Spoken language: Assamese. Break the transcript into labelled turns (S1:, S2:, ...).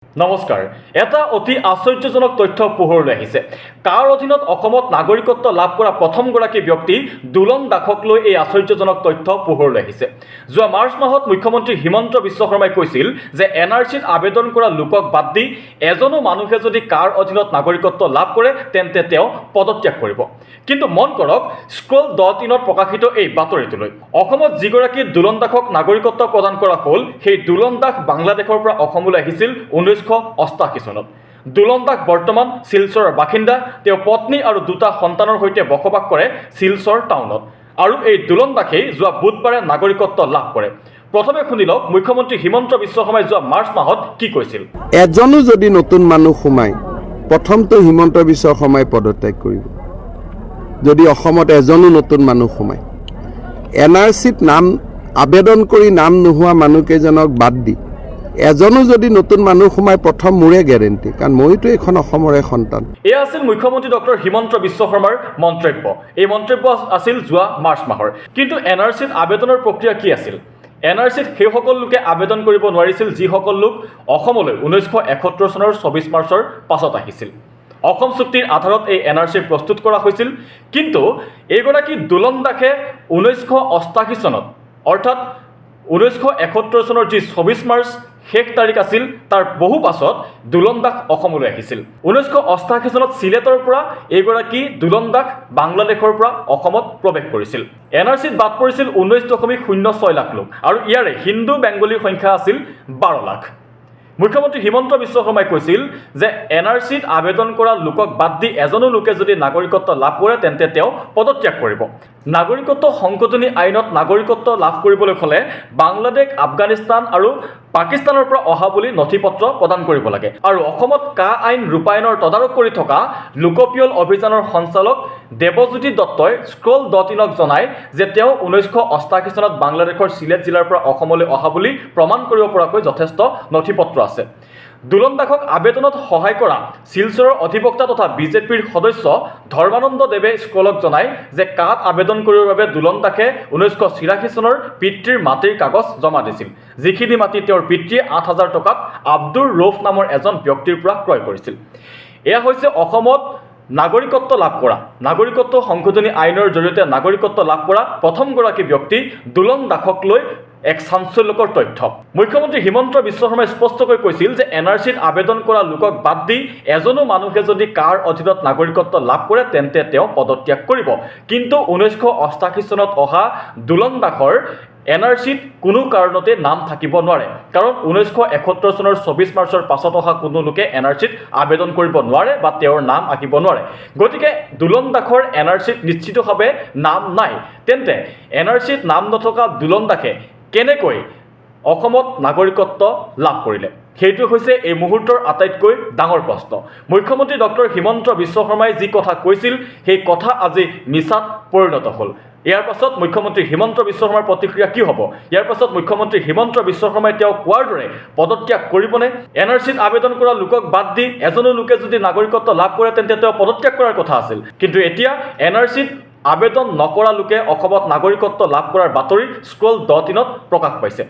S1: নমস্কাৰ। এটা অতি আশ্চৰ্যজনক তথ্য পোহৰলৈ আহিছে। কাৰ অধীনত অসমত নাগৰিকত্ব লাভ কৰা প্ৰথমগৰাকী ব্যক্তি দুলন দাসক লৈ এই আশ্চৰ্যজনক তথ্য পোহৰলৈ আহিছে। যোৱা মাৰ্চ মাহত মুখ্যমন্ত্ৰী হিমন্ত বিশ্ব শৰ্মাই কৈছিল যে NRCত আবেদন কৰা লোকক বাদ দি এজনো মানুহে যদি কাৰ অধীনত নাগৰিকত্ব লাভ কৰে তেন্তে তেওঁ পদত্যাগ কৰিব। কিন্তু মন কৰক, স্ক্ৰল .in প্ৰকাশিত এই বাতৰিটোলৈ। অসমত যিগৰাকী দুলন দাসক নাগৰিকত্ব প্ৰদান কৰা হ'ল, সেই দুলন দাস বাংলাদেশৰ পৰা অসমলৈ আহিছিল 1988 চনত। দুলন দাস বৰ্তমান শিলচৰৰ বাসিন্দা। তেওঁ পত্নী আৰু দুটা সন্তানৰ সৈতে বসবাস কৰে শিলচৰ টাউনত। আৰু এই দুলন দাসেই যোৱা বুধবাৰে নাগৰিকত্ব লাভ কৰে। প্ৰথমে শুনি লওক মুখ্যমন্ত্ৰী হিমন্ত বিশ্ব শৰ্মাই যোৱা মাৰ্চ মাহত কি কৈছিল।
S2: এজনো যদি নতুন মানুহ সোমায়, প্ৰথমটো হিমন্ত বিশ্ব শৰ্মাই পদত্যাগ কৰিব। যদি অসমত এজনো নতুন মানুহ সোমায়, NRCত নাম আবেদন কৰি নাম নোহোৱা মানুহকেইজনক বাদ দি এজনো যদি নতুন মানুহ সোমায়, প্ৰথম মোৰে গেৰেণ্টি, কাৰণ মইতো এইখন অসমৰে সন্তান।
S1: এয়া আছিল মুখ্যমন্ত্ৰী ডক্টৰ হিমন্ত বিশ্ব শৰ্মাৰ মন্তব্য। এই মন্তব্য আছিল যোৱা মাৰ্চ মাহৰ। কিন্তু NRCত আবেদনৰ প্ৰক্ৰিয়া কি আছিল? NRCত সেইসকল লোকে আবেদন কৰিব নোৱাৰিছিল যিসকল লোক অসমলৈ 1971 চনৰ 24 মাৰ্চৰ পাছত আহিছিল। অসম চুক্তিৰ আধাৰত এই NRC প্ৰস্তুত কৰা হৈছিল। কিন্তু এইগৰাকী দুলন দাসে 1988 চনত, অৰ্থাৎ 1971 চনৰ যি 24 মাৰ্চ শেষ তাৰিখ আছিল, তাৰ বহু পাছত দুলন দাস অসমলৈ আহিছিল। 1988 চনত চিলেটৰ পৰা এইগৰাকী দুলন দাস বাংলাদেশৰ পৰা অসমত প্ৰৱেশ কৰিছিল। NRCত বাদ পৰিছিল 19.06 লাখ লোক, আৰু ইয়াৰে হিন্দু বেংগলীৰ সংখ্যা আছিল 12 লাখ। মুখ্যমন্ত্ৰী হিমন্ত বিশ্ব শৰ্মাই কৈছিল যে NRCত আবেদন কৰা লোকক বাদ দি এজনো লোকে যদি নাগৰিকত্ব লাভ কৰে তেন্তে তেওঁ পদত্যাগ কৰিব। নাগৰিকত্ব সংশোধনী আইনত নাগৰিকত্ব লাভ কৰিবলৈ হ'লে বাংলাদেশ, আফগানিস্তান আৰু পাকিস্তানৰ পৰা অহা বুলি নথি পত্ৰ প্ৰদান কৰিব লাগে। আৰু অসমত কা আইন ৰূপায়ণৰ তদাৰক কৰি থকা লোকপিয়ল অভিযানৰ সঞ্চালক দেৱজ্যোতি দত্তই স্ক্ৰল .inক জনায় যে তেওঁ 1988 চনত বাংলাদেশৰ চিলেট জিলাৰ পৰা অসমলৈ অহা বুলি প্ৰমাণ কৰিব পৰাকৈ যথেষ্ট নথি পত্ৰ আছে। দুলন দাসক আবেদনত সহায় কৰা শিলচৰৰ অধিবক্তা তথা বিজেপিৰ সদস্য ধৰ্মানন্দ দেৱে স্ক্ৰলক জনায় যে কাত আবেদন কৰিবৰ বাবে দুলন দাসে 1983 চনৰ পিতৃৰ মাটিৰ কাগজ জমা দিছিল, যিখিনি মাটি তেওঁৰ পিতৃয়ে 8,000 টকাত আব্দুৰ ৰৌফ নামৰ এজন ব্যক্তিৰ পৰা ক্ৰয় কৰিছিল। এয়া হৈছে অসমত নাগৰিকত্ব লাভ কৰা, নাগৰিকত্ব সংশোধনী আইনৰ জৰিয়তে নাগৰিকত্ব লাভ কৰা প্ৰথমগৰাকী ব্যক্তি দুলন দাসক লৈ এক চাঞ্চল্যকৰ তথ্য। মুখ্যমন্ত্ৰী হিমন্ত বিশ্ব শৰ্মাই স্পষ্টকৈ কৈছিল যে NRCত আবেদন কৰা লোকক বাদ দি এজনো মানুহে যদি কাৰ অধীনত নাগৰিকত্ব লাভ কৰে তেন্তে তেওঁ পদত্যাগ কৰিব। কিন্তু 1988 চনত অহা দুলন দাসৰ NRCত কোনো কাৰণতে নাম থাকিব নোৱাৰে, কাৰণ 1971 চনৰ 24 মাৰ্চৰ পাছত অহা কোনো লোকে NRCত আবেদন কৰিব নোৱাৰে বা তেওঁৰ নাম আহিব নোৱাৰে। গতিকে দুলন দাসৰ NRCত নিশ্চিতভাৱে নাম নাই। তেন্তে NRCত নাম নথকা দুলন দাসে কেনেকৈ অসমত নাগৰিকত্ব লাভ কৰিলে? সেইটো হৈছে এই মুহূৰ্তৰ আটাইতকৈ ডাঙৰ প্ৰশ্ন। মুখ্যমন্ত্ৰী ডক্টৰ হিমন্ত বিশ্ব শৰ্মাই যি কথা কৈছিল, সেই কথা আজি মিছাত পৰিণত হ'ল। ইয়াৰ পাছত মুখ্যমন্ত্ৰী হিমন্ত বিশ্ব শৰ্মাৰ প্ৰতিক্ৰিয়া কি হ'ব? ইয়াৰ পাছত মুখ্যমন্ত্ৰী হিমন্ত বিশ্ব শৰ্মাই তেওঁ কোৱাৰ দৰে পদত্যাগ কৰিবনে? NRCত আবেদন কৰা লোকক বাদ দি এজনো লোকে যদি নাগৰিকত্ব লাভ কৰে তেন্তে তেওঁ পদত্যাগ কৰাৰ কথা আছিল। কিন্তু এতিয়া NRCত আবেদন নকৰা লোকে অসমত নাগৰিকত্ব লাভ কৰাৰ বাতৰি স্ক্ৰল .inত প্ৰকাশ পাইছে।